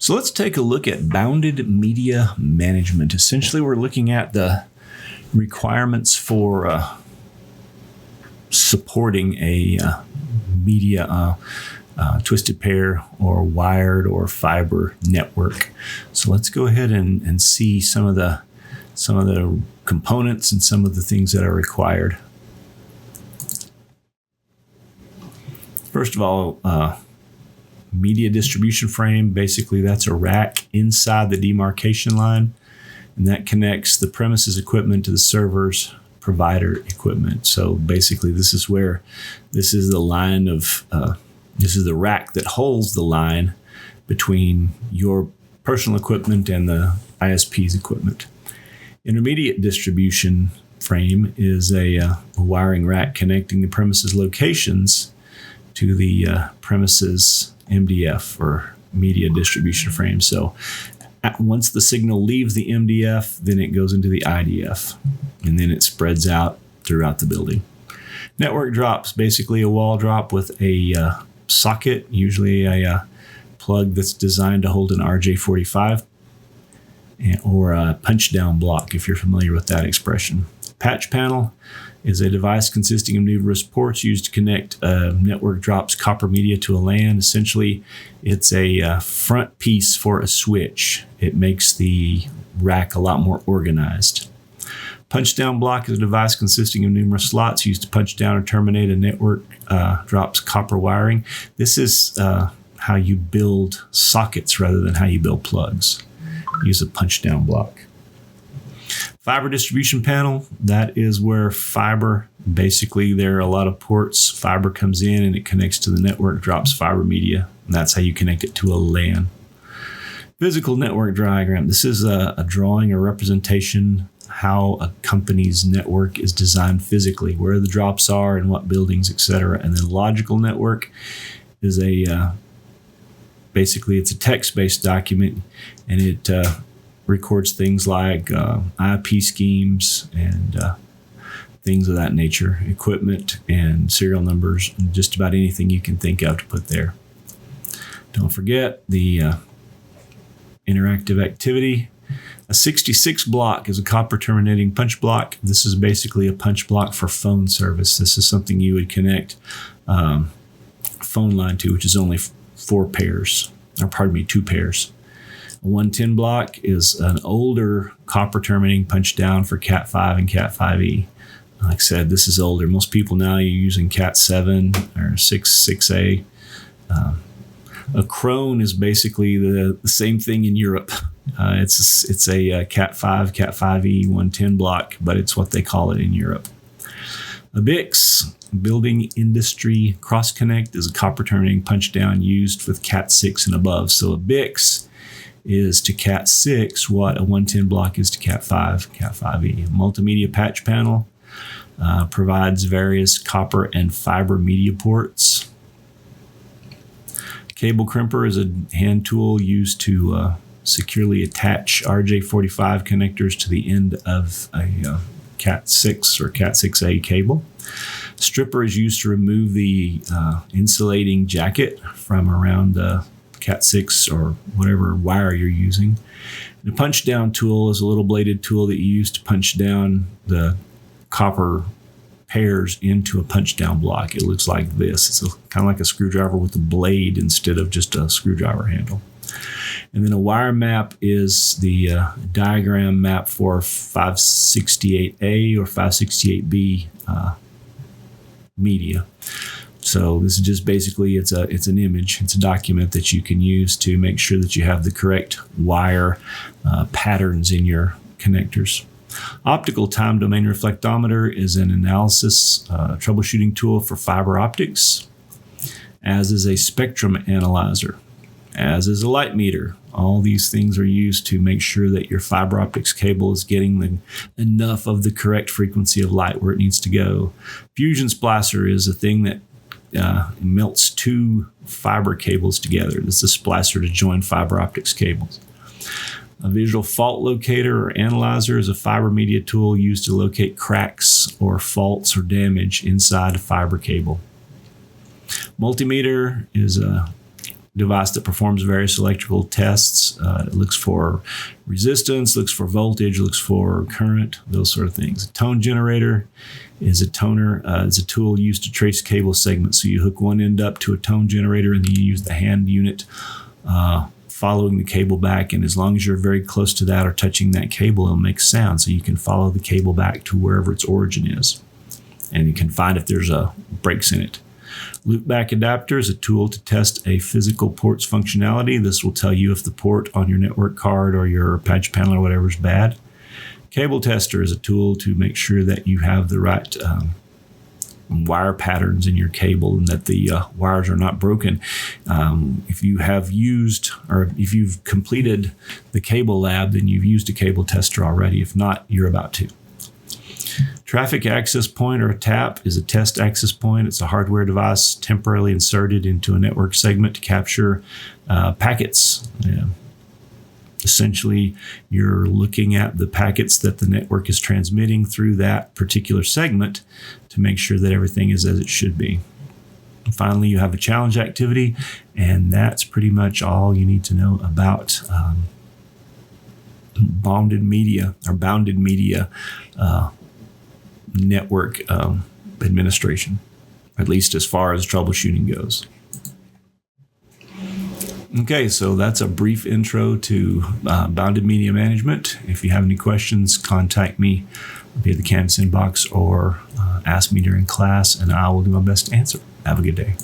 So let's take a look at bounded media management. Essentially, we're looking at the requirements for supporting a media twisted pair or wired or fiber network. So let's go ahead and see some of the components and some of the things that are required. First of all, media distribution frame, basically that's a rack inside the demarcation line, and that connects the premises equipment to the server's provider equipment. So basically this is the line of, this is the rack that holds the line between your personal equipment and the ISP's equipment. Intermediate distribution frame is a wiring rack connecting the premises locations to the premises MDF or media distribution frame. So once the signal leaves the MDF, then it goes into the IDF, and then it spreads out throughout the building. Network drops, basically a wall drop with a socket, usually a plug that's designed to hold an RJ45 or a punch down block, if you're familiar with that expression. Patch panel is a device consisting of numerous ports used to connect network drops copper media to a LAN. Essentially, it's a front piece for a switch. It makes the rack a lot more organized. Punch down block is a device consisting of numerous slots used to punch down or terminate a network drops copper wiring. This is how you build sockets rather than how you build plugs. Use a punch down block. Fiber distribution panel, that is where fiber, basically there are a lot of ports. Fiber comes in and it connects to the network, drops fiber media, and that's how you connect it to a LAN. Physical network diagram. This is a drawing or representation how a company's network is designed physically, where the drops are and what buildings, etc. And then logical network is basically it's a text-based document, and it records things like IP schemes and things of that nature, equipment and serial numbers, and just about anything you can think of to put there. Don't forget the interactive activity. A 66 block is a copper terminating punch block. This is basically a punch block for phone service. This is something you would connect phone line to, which is only 2 pairs. A 110 block is an older copper terminating punch down for Cat5 and Cat5e. Like I said, this is older. Most people now are using Cat7 or 6A. A crone is basically the same thing in Europe. It's a Cat5, Cat5e 110 block, but it's what they call it in Europe. A BICS, Building Industry Cross Connect, is a copper terminating punch down used with Cat6 and above. So a BICS is to Cat6 what a 110 block is to Cat5, Cat5e. A multimedia patch panel provides various copper and fiber media ports. Cable crimper is a hand tool used to securely attach RJ45 connectors to the end of a Cat6 or Cat6A cable. Stripper is used to remove the insulating jacket from around the Cat6 or whatever wire you're using. The punch down tool is a little bladed tool that you use to punch down the copper pairs into a punch down block. It looks like this. It's kind of like a screwdriver with a blade instead of just a screwdriver handle. And then a wire map is the diagram map for 568A or 568B media. So this is just basically it's an image. It's a document that you can use to make sure that you have the correct wire patterns in your connectors. Optical time domain reflectometer is an analysis troubleshooting tool for fiber optics, as is a spectrum analyzer, as is a light meter. All these things are used to make sure that your fiber optics cable is getting enough of the correct frequency of light where it needs to go. Fusion splicer is a thing that melts 2 fiber cables together. This is a splicer to join fiber optics cables. A visual fault locator or analyzer is a fiber media tool used to locate cracks or faults or damage inside a fiber cable. Multimeter is a device that performs various electrical tests. It looks for resistance, looks for voltage, looks for current, those sort of things. A tone generator is a toner. It's a tool used to trace cable segments. So you hook one end up to a tone generator and then you use the hand unit following the cable back. And as long as you're very close to that or touching that cable, it'll make sound. So you can follow the cable back to wherever its origin is. And you can find if there's breaks in it. Loopback adapter is a tool to test a physical port's functionality. This will tell you if the port on your network card or your patch panel or whatever is bad. Cable tester is a tool to make sure that you have the right wire patterns in your cable and that the wires are not broken. If you have used or if you've completed the cable lab, then you've used a cable tester already. If not, you're about to. Traffic access point, or a TAP, is a test access point. It's a hardware device temporarily inserted into a network segment to capture packets. Essentially, you're looking at the packets that the network is transmitting through that particular segment to make sure that everything is as it should be. And finally, you have a challenge activity, and that's pretty much all you need to know about bounded media network administration, at least as far as troubleshooting goes. Okay, so that's a brief intro to bounded media management. If you have any questions, contact me via the Canvas inbox or ask me during class, and I will do my best to answer. Have a good day.